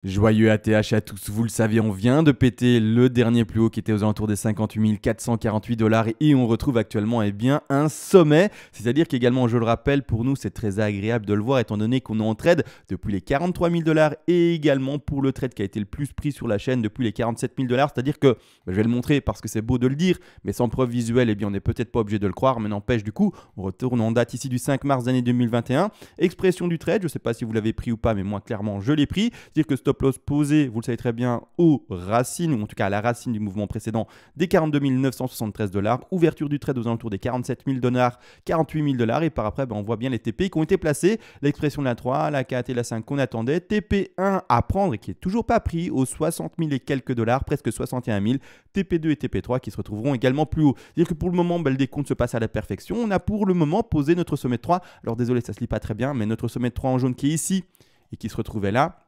Joyeux ATH à tous, vous le savez, on vient de péter le dernier plus haut qui était aux alentours des 58 448 $ et on retrouve actuellement un sommet. C'est-à-dire qu'également, je le rappelle, pour nous c'est très agréable de le voir étant donné qu'on est en trade depuis les 43 000 $ et également pour le trade qui a été le plus pris sur la chaîne depuis les 47 000 $. C'est-à-dire que, je vais le montrer parce que c'est beau de le dire, mais sans preuve visuelle, eh bien, on n'est peut-être pas obligé de le croire, mais n'empêche du coup, on retourne en date ici du 5 mars d'année 2021. Expression du trade, je ne sais pas si vous l'avez pris ou pas, mais moi clairement je l'ai pris. C'est-à-dire que stop loss posé, vous le savez très bien, aux racines, ou en tout cas à la racine du mouvement précédent des 42 973 $, ouverture du trade aux alentours des 47 000 $, 48 000 $, et par après, on voit bien les TP qui ont été placés, l'expression de la 3, la 4 et la 5 qu'on attendait, TP1 à prendre et qui n'est toujours pas pris aux 60 000 et quelques dollars, presque 61 000, TP2 et TP3 qui se retrouveront également plus haut. C'est-à-dire que pour le moment, le décompte se passe à la perfection, on a pour le moment posé notre sommet de 3, alors désolé ça ne se lit pas très bien, mais notre sommet de 3 en jaune qui est ici et qui se retrouvait là,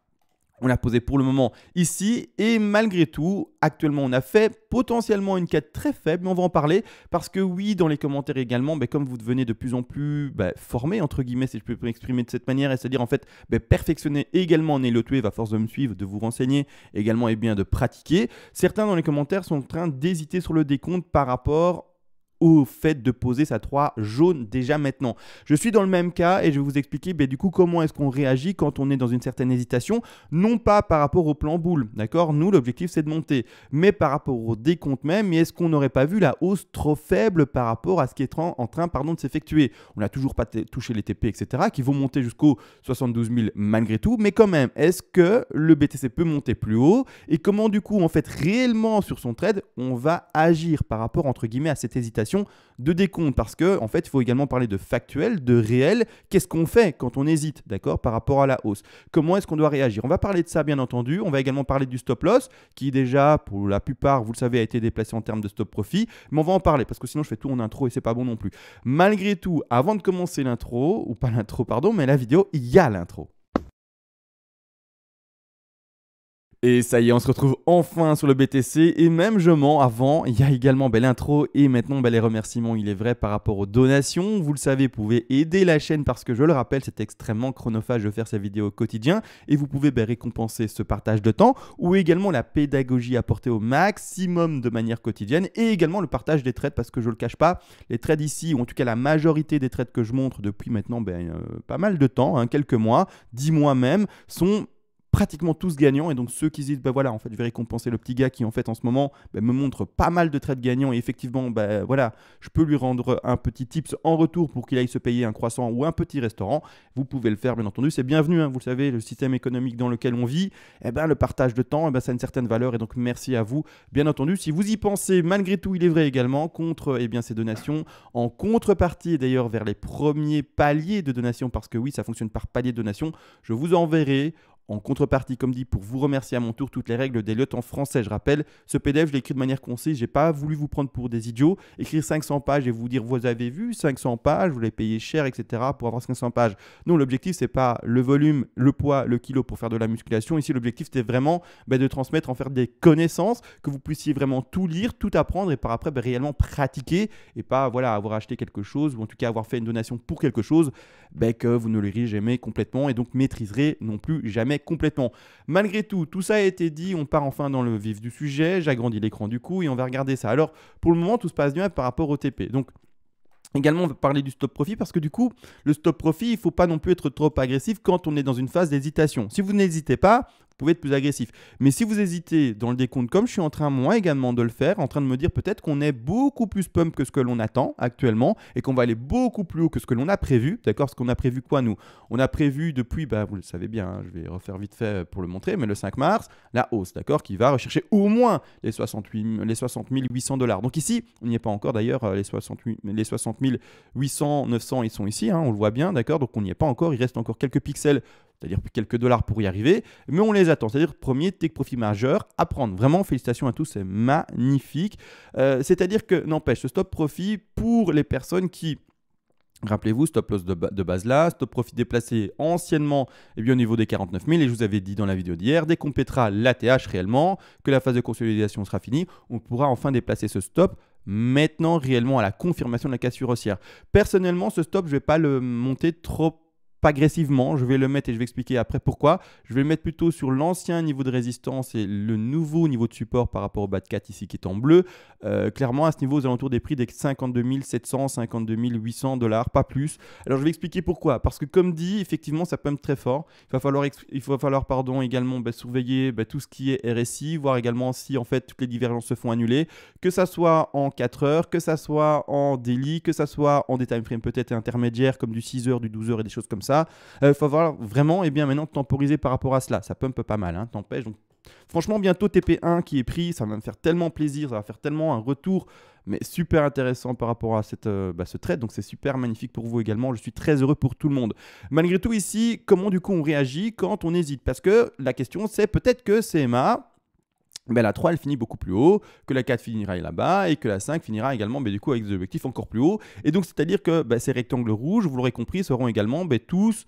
on l'a posé pour le moment ici et malgré tout, actuellement, on a fait potentiellement une quête très faible, mais on va en parler parce que oui, dans les commentaires également, comme vous devenez de plus en plus formé, entre guillemets, si je peux m'exprimer de cette manière, c'est-à-dire en fait perfectionner également en Elo Wave à force de me suivre, de vous renseigner, également et bien de pratiquer. Certains dans les commentaires sont en train d'hésiter sur le décompte par rapport au fait de poser sa 3 jaune déjà maintenant. Je suis dans le même cas et je vais vous expliquer du coup comment est-ce qu'on réagit quand on est dans une certaine hésitation, non pas par rapport au plan boule, d'accord? Nous, l'objectif c'est de monter, mais par rapport au décompte même, et est-ce qu'on n'aurait pas vu la hausse trop faible par rapport à ce qui est en train de s'effectuer? On n'a toujours pas touché les TP, etc., qui vont monter jusqu'aux 72 000 malgré tout, mais quand même, est-ce que le BTC peut monter plus haut? Et comment du coup, en fait, réellement sur son trade, on va agir par rapport, entre guillemets, à cette hésitation de décompte, parce que en fait il faut également parler de factuel, de réel. Qu'est-ce qu'on fait quand on hésite, d'accord, par rapport à la hausse? Comment est-ce qu'on doit réagir? On va parler de ça bien entendu. On va également parler du stop loss qui déjà pour la plupart, vous le savez, a été déplacé en termes de stop profit, mais on va en parler parce que sinon je fais tout en intro et c'est pas bon non plus. Malgré tout, avant de commencer l'intro, ou pas l'intro pardon, mais la vidéo, il y a l'intro. Et ça y est, on se retrouve enfin sur le BTC et même je mens avant, il y a également l'intro et maintenant les remerciements, il est vrai, par rapport aux donations. Vous le savez, vous pouvez aider la chaîne parce que je le rappelle, c'est extrêmement chronophage de faire ces vidéos au quotidien et vous pouvez récompenser ce partage de temps ou également la pédagogie apportée au maximum de manière quotidienne et également le partage des trades parce que je ne le cache pas, les trades ici, ou en tout cas la majorité des trades que je montre depuis maintenant pas mal de temps, quelques mois, 10 mois même, sont pratiquement tous gagnants et donc ceux qui disent voilà en fait je vais récompenser le petit gars qui en fait en ce moment me montre pas mal de trades gagnants et effectivement voilà je peux lui rendre un petit tips en retour pour qu'il aille se payer un croissant ou un petit restaurant, vous pouvez le faire bien entendu, c'est bienvenu, vous le savez, le système économique dans lequel on vit, le partage de temps ça a une certaine valeur et donc merci à vous bien entendu. Si vous y pensez, malgré tout il est vrai également contre ces donations en contrepartie et d'ailleurs vers les premiers paliers de donations parce que oui ça fonctionne par palier de donation, je vous enverrai en contrepartie, comme dit, pour vous remercier à mon tour, toutes les règles d'Elliott en français. Je rappelle, ce PDF, je l'ai écrit de manière concise. Je n'ai pas voulu vous prendre pour des idiots. Écrire 500 pages et vous dire, vous avez vu 500 pages, vous les payez cher, etc. pour avoir 500 pages. Non, l'objectif, ce n'est pas le volume, le poids, le kilo pour faire de la musculation. Ici, l'objectif, c'était vraiment de transmettre, en faire des connaissances, que vous puissiez vraiment tout lire, tout apprendre et par après, réellement pratiquer et pas avoir acheté quelque chose ou en tout cas avoir fait une donation pour quelque chose que vous ne lirez jamais complètement et donc maîtriserez non plus jamais complètement. Malgré tout, tout ça a été dit, on part enfin dans le vif du sujet, j'agrandis l'écran du coup et on va regarder ça. Alors, pour le moment, tout se passe bien par rapport au TP. Donc, également, on va parler du stop profit parce que du coup, le stop profit, il ne faut pas non plus être trop agressif quand on est dans une phase d'hésitation. Si vous n'hésitez pas, vous pouvez être plus agressif. Mais si vous hésitez dans le décompte, comme je suis en train moi également de le faire, en train de me dire peut-être qu'on est beaucoup plus pump que ce que l'on attend actuellement et qu'on va aller beaucoup plus haut que ce que l'on a prévu. D'accord? Ce qu'on a prévu quoi nous? On a prévu depuis, vous le savez bien, je vais refaire vite fait pour le montrer, mais le 5 mars, la hausse, d'accord, qui va rechercher au moins les 60 800 $. Donc ici, on n'y est pas encore d'ailleurs, les 60 800, 900, ils sont ici, on le voit bien, d'accord? Donc on n'y est pas encore, il reste encore quelques pixels, c'est-à-dire quelques dollars pour y arriver, mais on les attend. C'est-à-dire premier take profit majeur à prendre. Vraiment, félicitations à tous, c'est magnifique. C'est-à-dire que, n'empêche, ce stop profit pour les personnes qui... Rappelez-vous, stop loss de base là, stop profit déplacé anciennement au niveau des 49 000 et je vous avais dit dans la vidéo d'hier, dès qu'on pètera l'ATH réellement, que la phase de consolidation sera finie, on pourra enfin déplacer ce stop maintenant réellement à la confirmation de la cassure haussière. Personnellement, ce stop, je ne vais pas le monter trop agressivement, je vais le mettre et je vais expliquer après pourquoi. Je vais le mettre plutôt sur l'ancien niveau de résistance et le nouveau niveau de support par rapport au bas de 4 ici qui est en bleu. Clairement, à ce niveau, aux alentours des prix des 52 700, 52 800 $, pas plus. Alors, je vais expliquer pourquoi. Parce que, comme dit, effectivement, ça pump très fort. Il va falloir également surveiller tout ce qui est RSI, voir également si en fait toutes les divergences se font annuler, que ça soit en 4 heures, que ça soit en daily, que ça soit en des time frames peut-être intermédiaires comme du 6 heures, du 12 heures et des choses comme ça. Il faut falloir vraiment maintenant temporiser par rapport à cela. Ça pump pas mal, t'empêche. Donc, franchement, bientôt TP1 qui est pris, ça va me faire tellement plaisir, ça va faire tellement un retour, mais super intéressant par rapport à ce trade. Donc c'est super magnifique pour vous également. Je suis très heureux pour tout le monde. Malgré tout ici, comment du coup on réagit quand on hésite? Parce que la question c'est peut-être que CMA, la 3 elle finit beaucoup plus haut, que la 4 finira là-bas et que la 5 finira également du coup avec des objectifs encore plus hauts. Et donc c'est-à-dire que ces rectangles rouges, vous l'aurez compris, seront également tous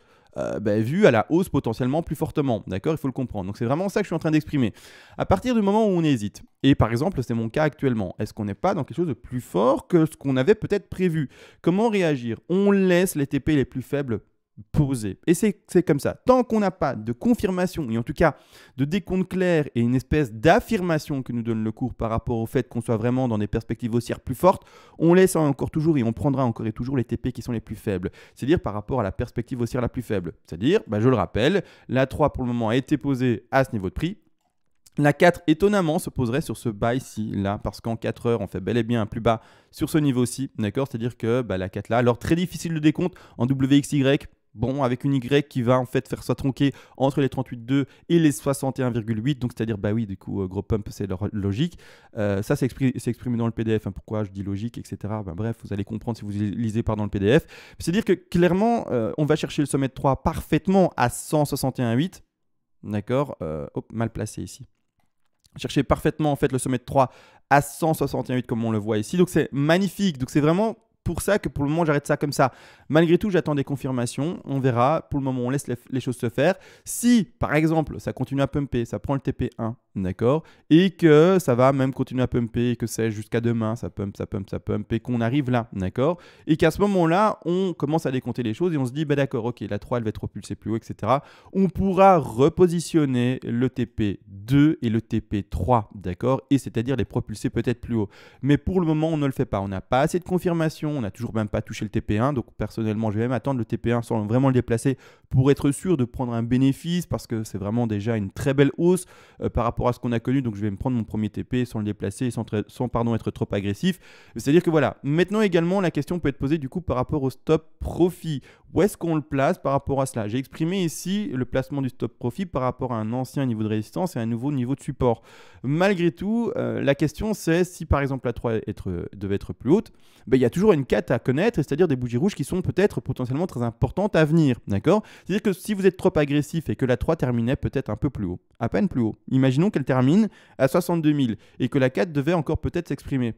vus à la hausse potentiellement plus fortement. D'accord, il faut le comprendre. Donc c'est vraiment ça que je suis en train d'exprimer. À partir du moment où on hésite, et par exemple c'est mon cas actuellement, est-ce qu'on n'est pas dans quelque chose de plus fort que ce qu'on avait peut-être prévu? Comment réagir? On laisse les TP les plus faibles poser. Et c'est comme ça. Tant qu'on n'a pas de confirmation, et en tout cas de décompte clair et une espèce d'affirmation que nous donne le cours par rapport au fait qu'on soit vraiment dans des perspectives haussières plus fortes, on laisse encore toujours et on prendra encore et toujours les TP qui sont les plus faibles. C'est-à-dire par rapport à la perspective haussière la plus faible. C'est-à-dire, je le rappelle, la 3 pour le moment a été posée à ce niveau de prix. La 4, étonnamment, se poserait sur ce bas ici, là, parce qu'en 4 heures, on fait bel et bien un plus bas sur ce niveau-ci, d'accord? C'est-à-dire que la 4 là, alors très difficile de décompte en WXY, bon, avec une Y qui va en fait faire ça tronquer entre les 38,2 et les 61,8, donc c'est-à-dire, oui, du coup, gros pump, c'est leur logique. Ça, c'est exprimé dans le PDF, pourquoi je dis logique, etc. Bref, vous allez comprendre si vous lisez dans le PDF. C'est-à-dire que clairement, on va chercher le sommet de 3 parfaitement à 161,8, d'accord? Mal placé ici. Chercher parfaitement en fait le sommet de 3 à 161,8 comme on le voit ici. Donc c'est magnifique. Donc c'est vraiment pour ça que pour le moment j'arrête ça comme ça. Malgré tout, j'attends des confirmations. On verra. Pour le moment, on laisse les choses se faire. Si par exemple ça continue à pumper, ça prend le TP1, d'accord, et que ça va même continuer à pumper, que c'est jusqu'à demain, ça pump, et qu'on arrive là, d'accord, et qu'à ce moment-là, on commence à décompter les choses et on se dit, d'accord, ok, la 3 elle va être propulsée plus haut, etc. On pourra repositionner le TP2 et le TP3, d'accord, et c'est-à-dire les propulser peut-être plus haut. Mais pour le moment, on ne le fait pas. On n'a pas assez de confirmation, on n'a toujours même pas touché le TP1, donc personnellement, je vais même attendre le TP1 sans vraiment le déplacer pour être sûr de prendre un bénéfice parce que c'est vraiment déjà une très belle hausse par rapport à ce qu'on a connu. Donc je vais me prendre mon premier TP sans le déplacer, sans être trop agressif. C'est-à-dire que voilà. Maintenant également, la question peut être posée du coup par rapport au stop profit. Où est-ce qu'on le place par rapport à cela? J'ai exprimé ici le placement du stop profit par rapport à un ancien niveau de résistance et un nouveau niveau de support. Malgré tout, la question c'est si par exemple la 3 devait être plus haute, il y a toujours une 4 à connaître, c'est-à-dire des bougies rouges qui sont peut-être potentiellement très importantes à venir. D'accord? C'est-à-dire que si vous êtes trop agressif et que la 3 terminait peut-être un peu plus haut, à peine plus haut, imaginons qu'elle termine à 62 000 et que la 4 devait encore peut-être s'exprimer.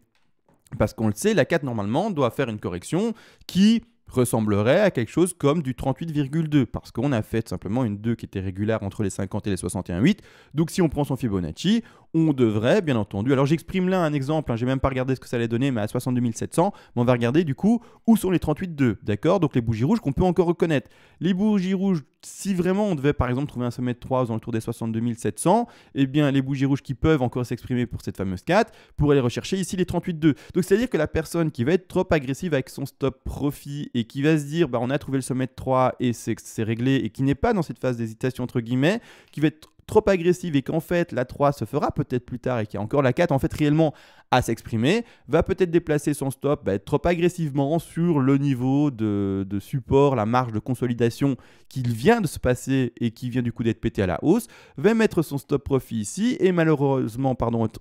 Parce qu'on le sait, la 4 normalement doit faire une correction qui ressemblerait à quelque chose comme du 38,2 parce qu'on a fait simplement une 2 qui était régulière entre les 50 et les 61,8. Donc si on prend son Fibonacci, on devrait bien entendu, alors j'exprime là un exemple, j'ai même pas regardé ce que ça allait donner, mais à 62 700, mais on va regarder du coup où sont les 38,2, d'accord? Donc les bougies rouges qu'on peut encore reconnaître. Les bougies rouges, si vraiment on devait par exemple trouver un sommet de 3 aux alentours des 62 700, eh bien les bougies rouges qui peuvent encore s'exprimer pour cette fameuse 4 pourraient aller rechercher ici les 38,2. Donc c'est-à-dire que la personne qui va être trop agressive avec son stop profit et qui va se dire on a trouvé le sommet de 3 et c'est réglé et qui n'est pas dans cette phase d'hésitation entre guillemets, qui va être trop agressive et qu'en fait la 3 se fera peut-être plus tard et qu'il y a encore la 4 en fait réellement à s'exprimer, va peut-être déplacer son stop trop agressivement sur le niveau de support, la marge de consolidation qui vient de se passer et qui vient du coup d'être pété à la hausse, va mettre son stop profit ici et malheureusement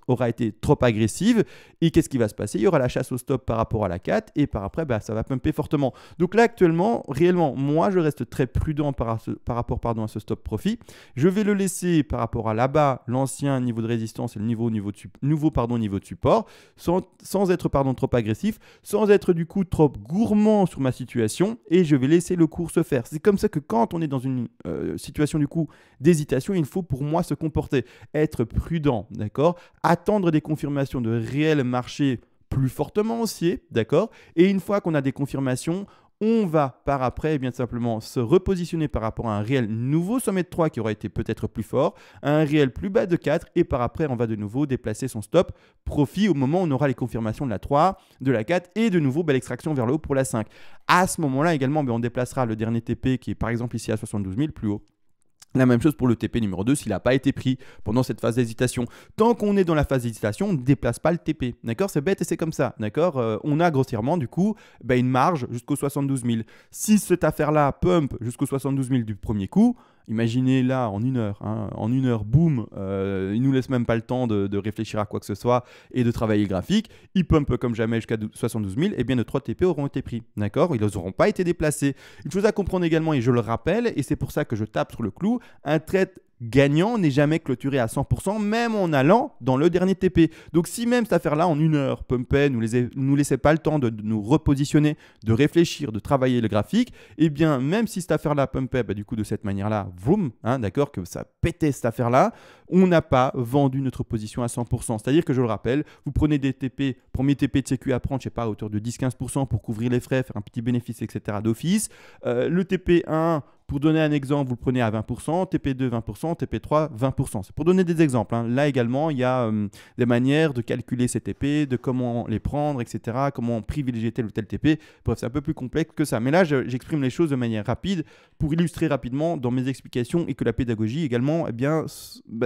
aura été trop agressive et qu'est-ce qui va se passer? Il y aura la chasse au stop par rapport à la 4 et par après ça va pumper fortement. Donc là actuellement, réellement, moi je reste très prudent par rapport à ce stop profit. Je vais le laisser par rapport à là-bas, l'ancien niveau de résistance et le nouveau niveau de support, sans être trop agressif, sans être du coup trop gourmand sur ma situation et je vais laisser le cours se faire. C'est comme ça que quand on est dans une situation du coup d'hésitation, il faut pour moi se comporter, être prudent, d'accord, attendre des confirmations de réels marchés plus fortement haussiers, d'accord, et une fois qu'on a des confirmations, On va par après bien simplement se repositionner par rapport à un réel nouveau sommet de 3 qui aura été peut-être plus fort, un réel plus bas de 4 et par après on va de nouveau déplacer son stop profit au moment où on aura les confirmations de la 3, de la 4 et de nouveau l'extraction vers le haut pour la 5. À ce moment-là également, on déplacera le dernier TP qui est par exemple ici à 72 000 plus haut. La même chose pour le TP numéro 2 s'il n'a pas été pris pendant cette phase d'hésitation. Tant qu'on est dans la phase d'hésitation, on ne déplace pas le TP. D'accord? C'est bête et c'est comme ça. D'accord? On a grossièrement du coup une marge jusqu'au 72 000. Si cette affaire-là pump jusqu'au 72 000 du premier coup, imaginez là en une heure, en une heure, boum, il nous laisse même pas le temps de réfléchir à quoi que ce soit et de travailler le graphique. Il pump comme jamais jusqu'à 72 000, et bien nos 3 TP auront été pris. D'accord? Ils n'auront pas été déplacés. Une chose à comprendre également, et je le rappelle, et c'est pour ça que je tape sur le clou, un trade gagnant n'est jamais clôturé à 100%, même en allant dans le dernier TP. Donc si même cette affaire-là, en une heure, pumpait, nous laissait pas le temps de nous repositionner, de réfléchir, de travailler le graphique, et bien même si cette affaire-là pumpait, du coup de cette manière-là, vroom, d'accord, que ça pétait cette affaire-là, on n'a pas vendu notre position à 100%. C'est-à-dire que je le rappelle, vous prenez des TP, premier TP de sécu à prendre, je sais pas, à hauteur de 10-15% pour couvrir les frais, faire un petit bénéfice, etc. d'office. Le TP1, pour donner un exemple, vous le prenez à 20%, TP2 20%, TP3 20%. C'est pour donner des exemples. Là également, il y a des manières de calculer ces TP, de comment les prendre, etc. Comment privilégier tel ou tel TP. Bref, c'est un peu plus complexe que ça. Mais là, j'exprime les choses de manière rapide pour illustrer rapidement dans mes explications et que la pédagogie également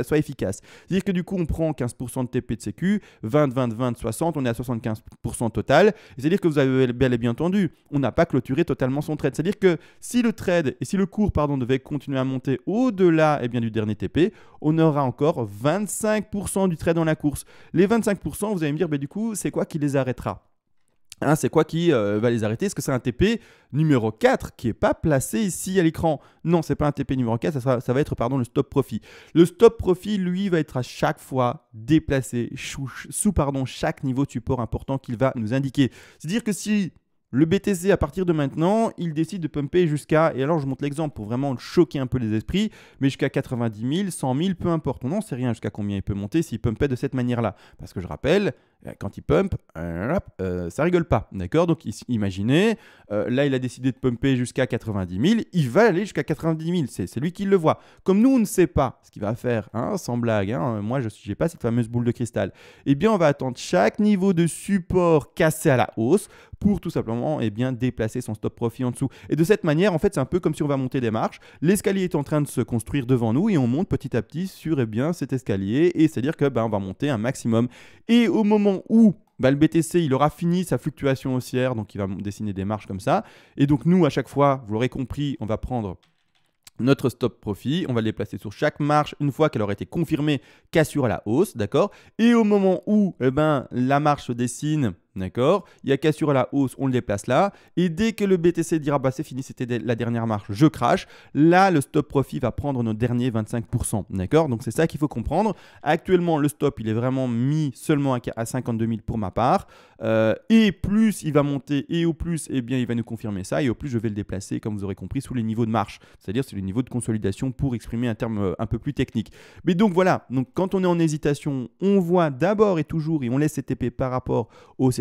soit efficace. C'est-à-dire que du coup, on prend 15% de TP de sécu, 20, 20, 20, 60, on est à 75% total. C'est-à-dire que vous avez bel et bien entendu, on n'a pas clôturé totalement son trade. C'est-à-dire que si le trade et si le cours devait continuer à monter au-delà du dernier TP, on aura encore 25% du trade dans la course. Les 25%, vous allez me dire, du coup, c'est quoi qui les arrêtera? C'est quoi qui va les arrêter? Est-ce que c'est un TP numéro 4 qui n'est pas placé ici à l'écran? Non, ce n'est pas un TP numéro 4, ça va être le stop profit. Le stop profit, lui, va être à chaque fois déplacé sous chaque niveau de support important qu'il va nous indiquer. C'est-à-dire que si le BTC, à partir de maintenant, il décide de pumper jusqu'à, et alors je montre l'exemple pour vraiment choquer un peu les esprits, mais jusqu'à 90 000, 100 000, peu importe. On n'en sait rien jusqu'à combien il peut monter s'il pumpait de cette manière-là. Parce que je rappelle, quand il pump, ça rigole pas. D'accord? Donc imaginez, là il a décidé de pumper jusqu'à 90 000, il va aller jusqu'à 90 000. C'est lui qui le voit. Comme nous, on ne sait pas ce qu'il va faire, sans blague, moi je n'ai pas cette fameuse boule de cristal, eh bien on va attendre chaque niveau de support cassé à la hausse pour tout simplement déplacer son stop profit en dessous. Et de cette manière, en fait, c'est un peu comme si on va monter des marches. L'escalier est en train de se construire devant nous et on monte petit à petit sur cet escalier. Et c'est-à-dire que on va monter un maximum. Et au moment où le BTC, il aura fini sa fluctuation haussière, donc il va dessiner des marches comme ça. Et donc nous, à chaque fois, vous l'aurez compris, on va prendre notre stop profit, on va le déplacer sur chaque marche une fois qu'elle aura été confirmée cassure à la hausse, d'accord? Et au moment où la marche se dessine, d'accord, il y a cassure à la hausse, on le déplace là. Et dès que le BTC dira c'est fini, c'était la dernière marche, je crache. Là, le stop profit va prendre nos derniers 25%, d'accord? Donc c'est ça qu'il faut comprendre. Actuellement, le stop, il est vraiment mis seulement à 52 000 pour ma part. Et plus il va monter, et au plus, il va nous confirmer ça. Et au plus, je vais le déplacer, comme vous aurez compris, sous les niveaux de marche. C'est-à-dire sur les niveaux de consolidation pour exprimer un terme un peu plus technique. Mais donc voilà, donc quand on est en hésitation, on voit d'abord et toujours, et on laisse ces TP par rapport au scénario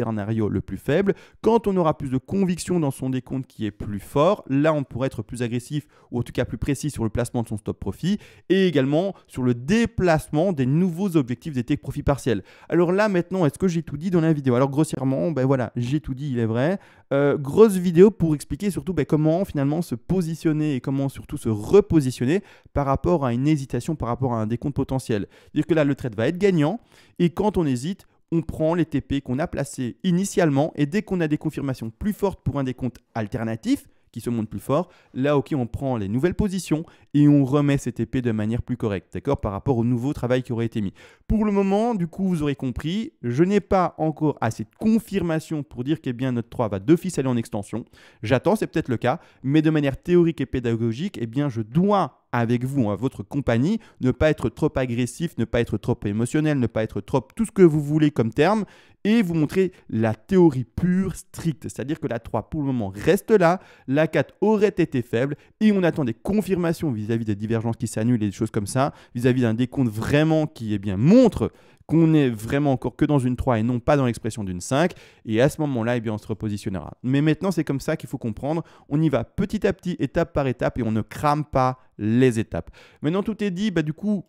le plus faible. Quand on aura plus de conviction dans son décompte qui est plus fort, là on pourrait être plus agressif ou en tout cas plus précis sur le placement de son stop profit et également sur le déplacement des nouveaux objectifs des take profit partiels. Alors là maintenant, est-ce que j'ai tout dit dans la vidéo? Alors grossièrement, voilà, j'ai tout dit, il est vrai. Grosse vidéo pour expliquer surtout comment finalement se positionner et comment surtout se repositionner par rapport à une hésitation, par rapport à un décompte potentiel. C'est-à-dire que là le trade va être gagnant et quand on hésite, on prend les TP qu'on a placés initialement et dès qu'on a des confirmations plus fortes pour un décompte alternatif qui se monte plus fort, là ok on prend les nouvelles positions et on remet ces TP de manière plus correcte, d'accord, par rapport au nouveau travail qui aurait été mis. Pour le moment, du coup vous aurez compris, je n'ai pas encore assez de confirmation pour dire que notre 3 va d'office aller en extension. J'attends, c'est peut-être le cas, mais de manière théorique et pédagogique, je dois avec vous, à votre compagnie, ne pas être trop agressif, ne pas être trop émotionnel, ne pas être trop tout ce que vous voulez comme terme et vous montrer la théorie pure, stricte. C'est-à-dire que la 3 pour le moment reste là, la 4 aurait été faible et on attend des confirmations vis-à-vis des divergences qui s'annulent et des choses comme ça, vis-à-vis d'un décompte vraiment qui montre qu'on est vraiment encore que dans une 3 et non pas dans l'expression d'une 5. Et à ce moment-là, eh bien, on se repositionnera. Mais maintenant, c'est comme ça qu'il faut comprendre. On y va petit à petit, étape par étape, et on ne crame pas les étapes. Maintenant, tout est dit. Du coup,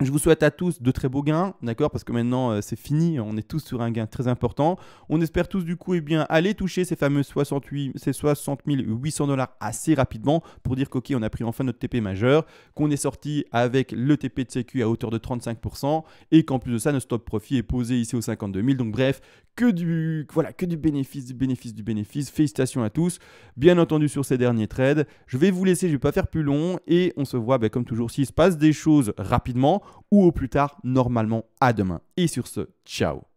je vous souhaite à tous de très beaux gains, d'accord? Parce que maintenant, c'est fini, on est tous sur un gain très important. On espère tous, du coup, eh bien, aller toucher ces fameux 60 800 $ assez rapidement pour dire qu'ok, on a pris enfin notre TP majeur, qu'on est sorti avec le TP de sécu à hauteur de 35% et qu'en plus de ça, notre stop profit est posé ici aux 52 000. Donc bref, que du bénéfice. Félicitations à tous, bien entendu sur ces derniers trades. Je vais vous laisser, je ne vais pas faire plus long et on se voit comme toujours s'il se passe des choses rapidement ou au plus tard, normalement à demain. Et sur ce, ciao.